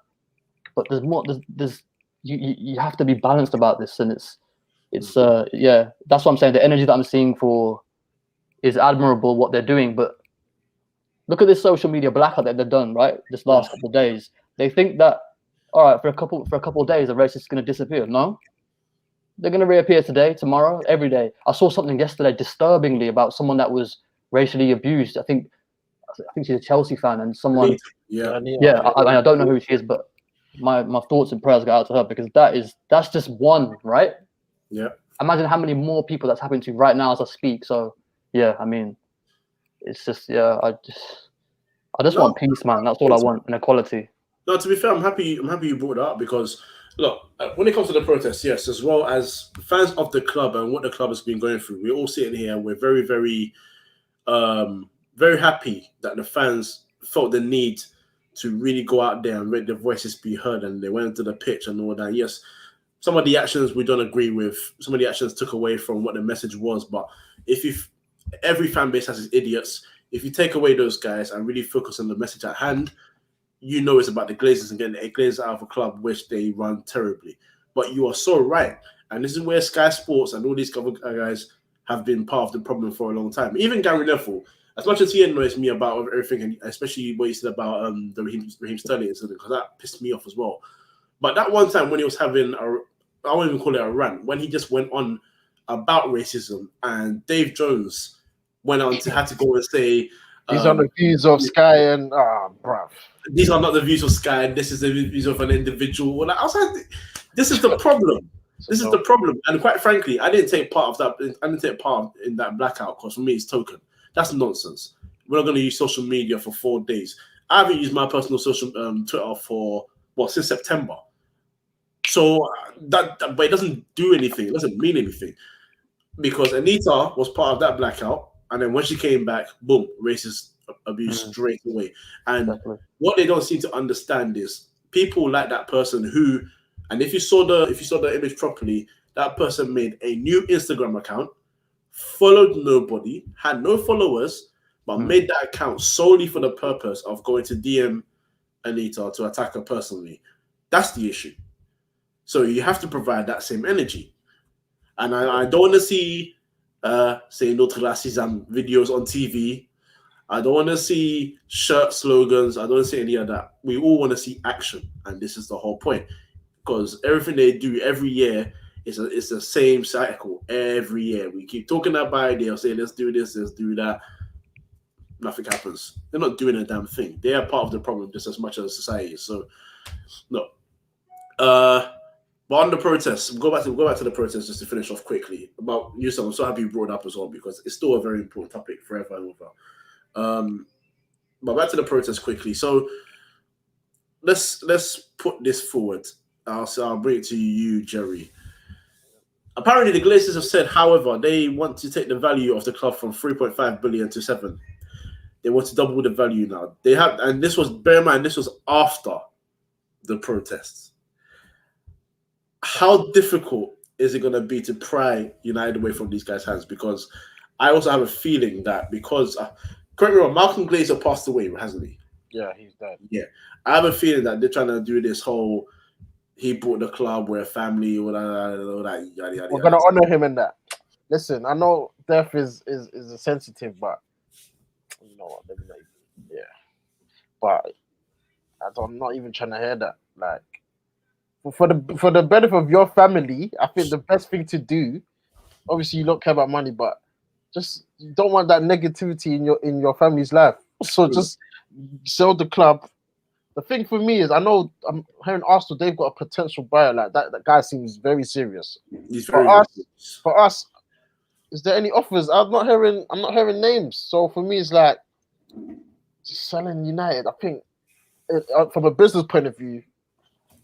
but there's more. There's you have to be balanced about this, and it's yeah. That's what I'm saying. The energy that I'm seeing is admirable, what they're doing, but look at this social media blackout that they've done, right? This last couple of days. They think that, all right, for a couple of days, the race is going to disappear. No, they're going to reappear today, tomorrow, every day. I saw something yesterday disturbingly about someone that was racially abused. I think she's a Chelsea fan, and someone, I don't know who she is, but my thoughts and prayers go out to her, because that's just one, right? Yeah. Imagine how many more people that's happening to right now as I speak. So yeah, I mean, it's just, yeah, I just want peace, man. That's all I want, and equality. No, to be fair, I'm happy you brought it up, because look, when it comes to the protests, yes, as well as fans of the club and what the club has been going through, we're all sitting here. We're very, very, very happy that the fans felt the need to really go out there and let their voices be heard, and they went to the pitch and all that. Yes, some of the actions we don't agree with. Some of the actions took away from what the message was. But every fan base has its idiots. If you take away those guys and really focus on the message at hand, you know it's about the Glazers and getting the Glazers out of a club which they run terribly. But you are so right. And this is where Sky Sports and all these other guys have been part of the problem for a long time. Even Gary Neville, as much as he annoys me about everything, and especially what he said about the Raheem Sterling incident, because that pissed me off as well. But that one time when he was having I won't even call it a rant, when he just went on about racism, and Dave Jones went on to have to go and say, these are the views of Sky, and bruv. These are not the views of Sky. This is the views of an individual. Like, I was like, this is the problem. This is the problem. And quite frankly, I didn't take part of that. I didn't take part in that blackout, because for me, it's token. That's nonsense. We're not going to use social media for 4 days. I haven't used my personal social Twitter since September. So but it doesn't do anything. It doesn't mean anything, because Anita was part of that blackout, and then when she came back, boom, racist abuse straight away. And what they don't seem to understand is people like that person who, and if you saw the image properly, that person made a new Instagram account, followed nobody, had no followers, but made that account solely for the purpose of going to DM Anita to attack her personally. That's the issue. So you have to provide that same energy. And I don't want to see say notre racism videos on TV. I don't want to see shirt slogans. I don't want to see any of that. We all want to see action. And this is the whole point. Because everything they do every year is the same cycle every year. We keep talking about it. They'll say, let's do this, let's do that. Nothing happens. They're not doing a damn thing. They are part of the problem just as much as society. So, no. But on the protests, we'll go back to the protests just to finish off quickly. About Yusuf, I'm so happy you brought it up as well, because it's still a very important topic forever and ever. But back to the protests quickly. So let's put this forward. I'll bring it to you, Jerry. Apparently, the Glazers have said, however, they want to take the value of the club from 3.5 billion to 7. They want to double the value now. They have, and this was, bear in mind, this was after the protests. How difficult is it going to be to pry United away from these guys' hands? Because I also have a feeling that because, correct me wrong, Malcolm Glazer passed away, hasn't he? Yeah, he's dead. Yeah. I have a feeling that they're trying to do this whole, he brought the club, we're a family, all that, yada, yada. We're going to honor him in that. Listen, I know death is a sensitive, but you know what? Yeah. But I'm not even trying to hear that. Like, for the benefit of your family, I think the best thing to do, obviously you don't care about money, but just you don't want that negativity in your family's life. So just sell the club. The thing for me is, I know I'm hearing Arsenal, they've got a potential buyer like that. That guy seems very serious. For us, is there any offers? I'm not hearing names. So for me, it's like just selling United. I think from a business point of view,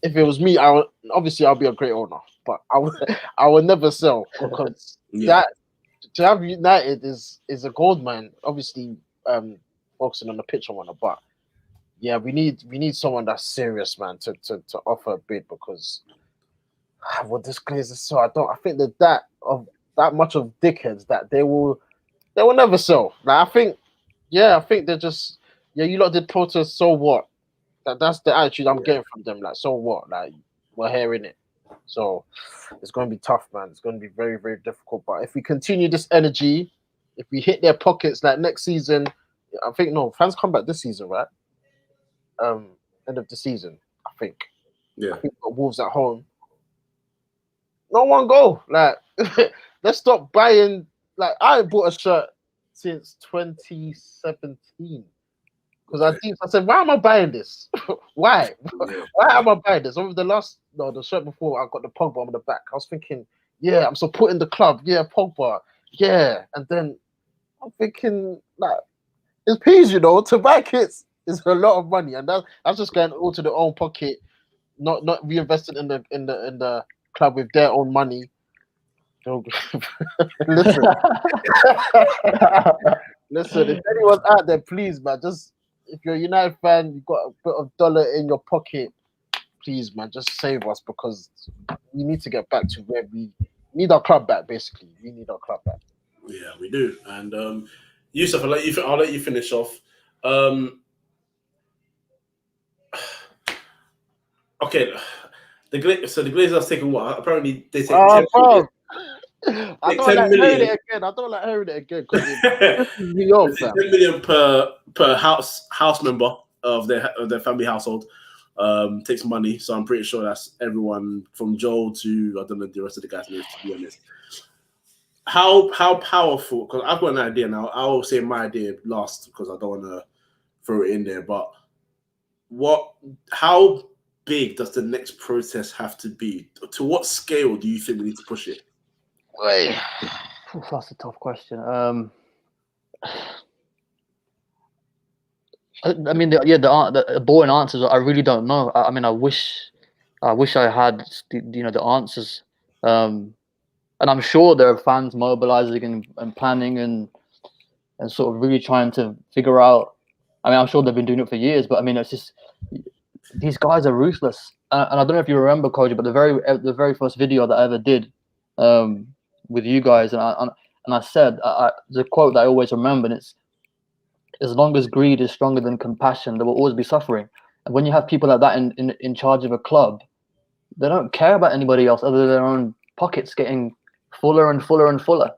if it was me, I'll be a great owner, but I would never sell, because that to have United is a gold mine. Obviously, focusing on the pitch and whatnot, but yeah, we need someone that's serious, man, to offer a bid because what this Glazers so I think that much of dickheads that they will never sell. Like I think they're just you lot did protest, so what? That's the attitude I'm getting from them. Like, so what? Like, we're hearing it. So it's going to be tough, man. It's going to be very, very difficult. But if we continue this energy, if we hit their pockets like next season, I think fans come back this season, right? End of the season, I think. Yeah. I think got Wolves at home. No one go. Like, let's stop buying. Like, I ain't bought a shirt since 2017. Because I said, why am I buying this? Why? Why am I buying this? Over the shirt before, I got the Pogba on the back. I was thinking, yeah, I'm supporting the club. Yeah, Pogba. Yeah. And then I'm thinking, like, it's peas, to buy kits is a lot of money. And that's just going all to their own pocket, not reinvested in the club with their own money. Listen. Listen, if anyone's out there, please, man, just if you're a United fan, you've got a bit of dollar in your pocket, please, man, just save us because we need to get back to where we need our club back, basically. We need our club back. Yeah, we do. And Yusuf, I'll let you finish off. Okay, the Glazers are taking what? Apparently they take 10 million. I don't like hearing it again. I don't like hearing it again because it pisses me off. 10 million per house member of their family household takes money. So I'm pretty sure that's everyone from Joel to I don't know the rest of the guys' names, to be honest. How powerful? Because I've got an idea now. I'll say my idea last because I don't want to throw it in there. But how big does the next protest have to be? To what scale do you think we need to push it? Wait. That's a tough question. I mean, the boring answers. I really don't know. I mean, I wish I had the answers. And I'm sure there are fans mobilizing and planning and sort of really trying to figure out. I mean, I'm sure they've been doing it for years, but I mean, it's just these guys are ruthless. And I don't know if you remember, Kojo, but the very first video that I ever did with you guys, and I said the quote that I always remember, and it's, as long as greed is stronger than compassion, there will always be suffering. And when you have people like that in charge of a club, they don't care about anybody else other than their own pockets getting fuller and fuller and fuller.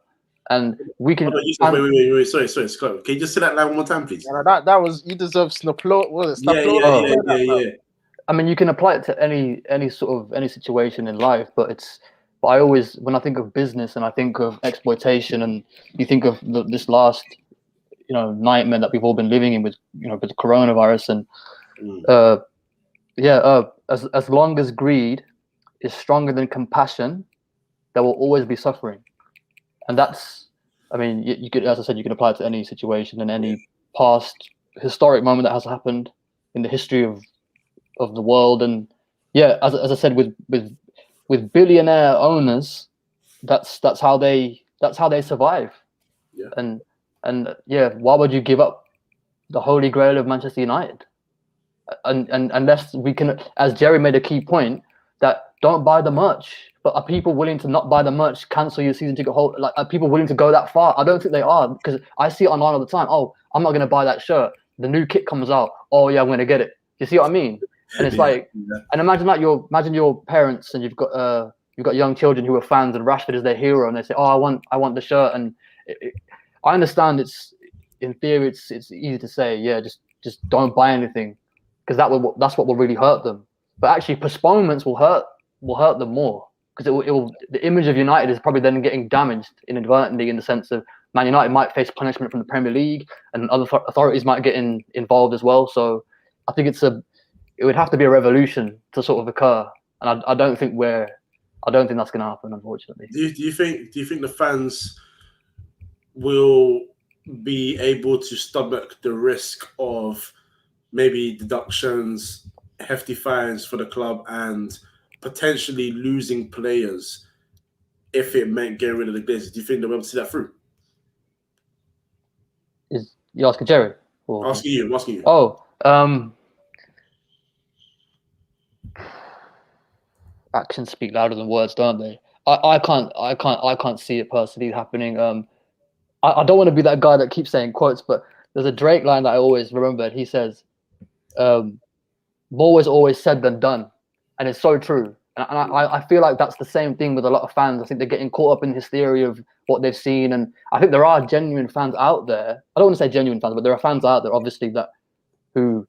And we can. Wait. Sorry. Can you just say that line one more time, please? Yeah, that was, you deserve snaplo. What is it? Yeah. I mean, you can apply it to any situation in life, but I always, when I think of business and I think of exploitation, and you think of this last, nightmare that we've all been living in with the coronavirus, and as long as greed is stronger than compassion, there will always be suffering. And that's, I mean, you could, as I said, you can apply it to any situation and any past historic moment that has happened in the history of the world. And yeah, as I said, with billionaire owners, that's how they survive. Yeah. And yeah, why would you give up the holy grail of Manchester United? And unless we can, as Jerry made a key point, that don't buy the merch. But are people willing to not buy the merch, cancel your season ticket hold? Like, are people willing to go that far? I don't think they are, because I see it online all the time. Oh, I'm not going to buy that shirt. The new kit comes out. Oh yeah, I'm going to get it. You see what I mean? And it's like, and imagine your parents, and you've got young children who are fans, and Rashford is their hero, and they say, oh, I want the shirt. And I understand in theory it's easy to say, yeah, just don't buy anything, because that's what will really hurt them. But actually, postponements will hurt them more, because the image of United is probably then getting damaged inadvertently, in the sense of Man United might face punishment from the Premier League, and other authorities might get involved as well. So I think it would have to be a revolution to sort of occur, and I don't think that's going to happen, unfortunately. Do you think the fans will be able to stomach the risk of maybe deductions, hefty fines for the club, and potentially losing players if it meant getting rid of the Glazers? Do you think they'll be able to see that through? You asking Jerry? I'm asking you. Oh, actions speak louder than words, don't they? I can't see it personally happening. I don't want to be that guy that keeps saying quotes, but there's a Drake line that I always remember. He says, "More is always said than done," and it's so true. And I feel like that's the same thing with a lot of fans. I think they're getting caught up in this theory of what they've seen, and I think there are genuine fans out there. I don't want to say genuine fans, but there are fans out there, obviously, that who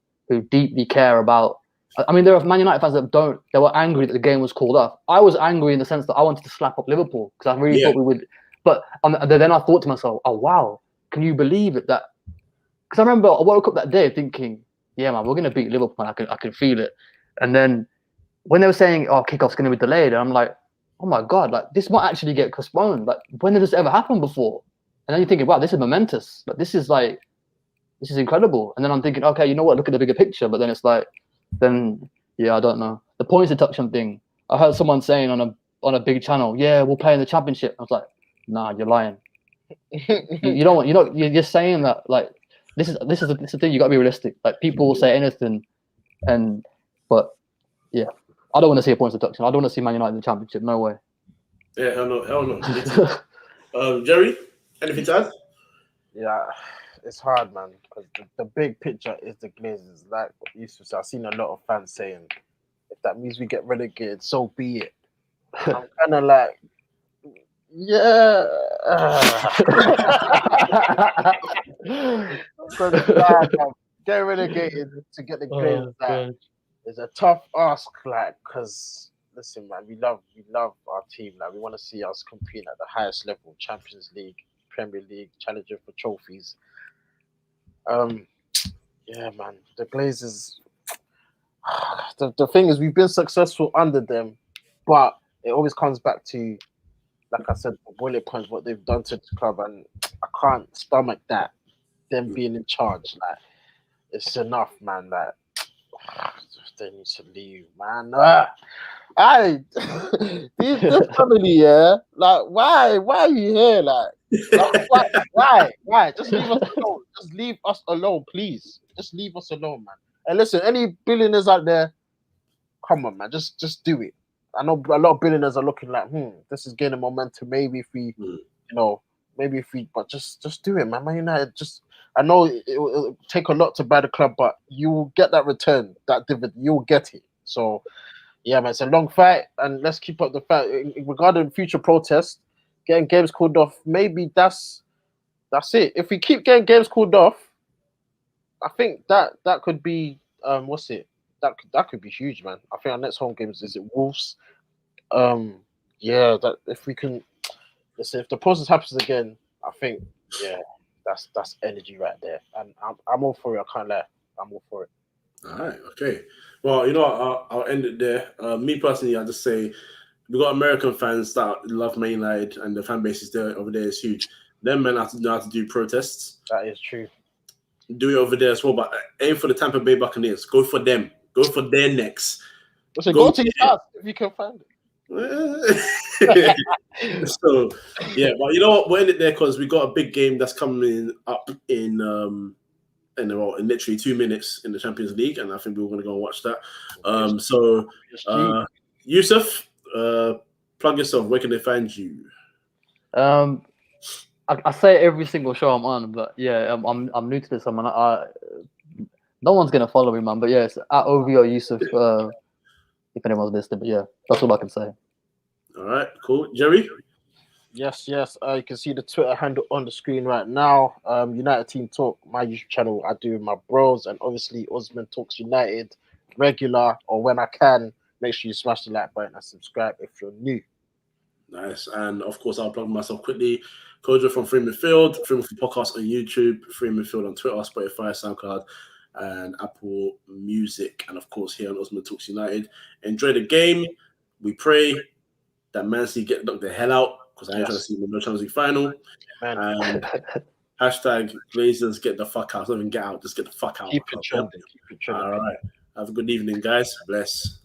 deeply care about. I mean, there are Man United fans that don't. They were angry that the game was called off. I was angry in the sense that I wanted to slap up Liverpool because I really thought we would. But then I thought to myself, oh wow, can you believe it? That because I remember I woke up that day thinking, yeah, man, we're gonna beat Liverpool. Man. I can feel it. And then when they were saying, oh, kickoff's gonna be delayed, and I'm like, oh my god, like this might actually get postponed. Like when did this ever happen before? And then you're thinking, wow, this is momentous. Like this is incredible. And then I'm thinking, okay, you know what? Look at the bigger picture. But then it's like, I don't know. The points deduction thing. I heard someone saying on a big channel, yeah, we'll play in the Championship. I was like, nah, you're lying. You're saying that like this is the thing. You got to be realistic. Like people will say anything, but yeah, I don't want to see a points deduction. I don't want to see Man United in the Championship. No way. Yeah, hell no. Jerry, anything to add? Yeah, it's hard, man, because the big picture is the Glazers. Like Yusuf said, I've seen a lot of fans saying, if that means we get relegated, so be it. And I'm kind of like, yeah. Get relegated to get the Glazers is a tough ask, like, because listen, man, we love our team. Like, we want to see us compete at the highest level, Champions League, Premier League, challenging for trophies. Yeah, man, the Glazers. The thing is, we've been successful under them, but it always comes back to, like I said, the bullet points, what they've done to the club, and I can't stomach that. Them being in charge, like, it's enough, man. That they need to leave, man. This family, yeah. Like, why are you here? Like why? Just leave us alone. Just leave us alone, please. Just leave us alone, man. And listen, any billionaires out there, come on, man. Just do it. I know a lot of billionaires are looking like, this is gaining momentum. Maybe if we, but just do it, man. Man United, I know it'll take a lot to buy the club, but you will get that return, that dividend. You'll get it. So, yeah, man, it's a long fight, and let's keep up the fight. Regarding future protests, getting games called off, maybe that's it. If we keep getting games called off, I think that could be that could be huge, man. I think our next home games is Wolves. That if we can, listen, if the process happens again, I think that's energy right there, and I'm all for it. I can't lie, I'm all for it. All right, okay. Well, you know what, I'll end it there. Me personally, I'll just say we got American fans that love Man United, and the fan base is there over there is huge. Them men have to know how to do protests. That is true. Do it over there as well, but aim for the Tampa Bay Buccaneers. Go for them. Go for their necks. So go to your house if you can find it. So yeah, but you know what? We'll end it there because we got a big game that's coming up in literally 2 minutes in the Champions League, and I think we're going to go and watch that. Yusuf, plug yourself. Where can they find you? I say it every single show I'm on, but yeah, I'm new to this. No one's gonna follow me, man. But yeah, it's at OVO Yusuf. If anyone's listening, but yeah, that's all I can say. All right, cool. Jerry? Yes. You can see the Twitter handle on the screen right now. United Team Talk, my YouTube channel. I do with my bros, and obviously Usmaan Talks United, regular or when I can. Make sure you smash the like button and subscribe if you're new. Nice. And of course, I'll plug myself quickly. Kojo from Free Midfield Podcast on YouTube, Free Midfield on Twitter, Spotify, SoundCloud, and Apple Music. And of course, here on Usmaan Talks United. Enjoy the game. We pray that Man City get knocked the hell out because I ain't trying to see them in the Champions League final. And hashtag Glazers get the fuck out. Don't even get out. Just get the fuck out. Keep it trending. All right. Have a good evening, guys. Bless.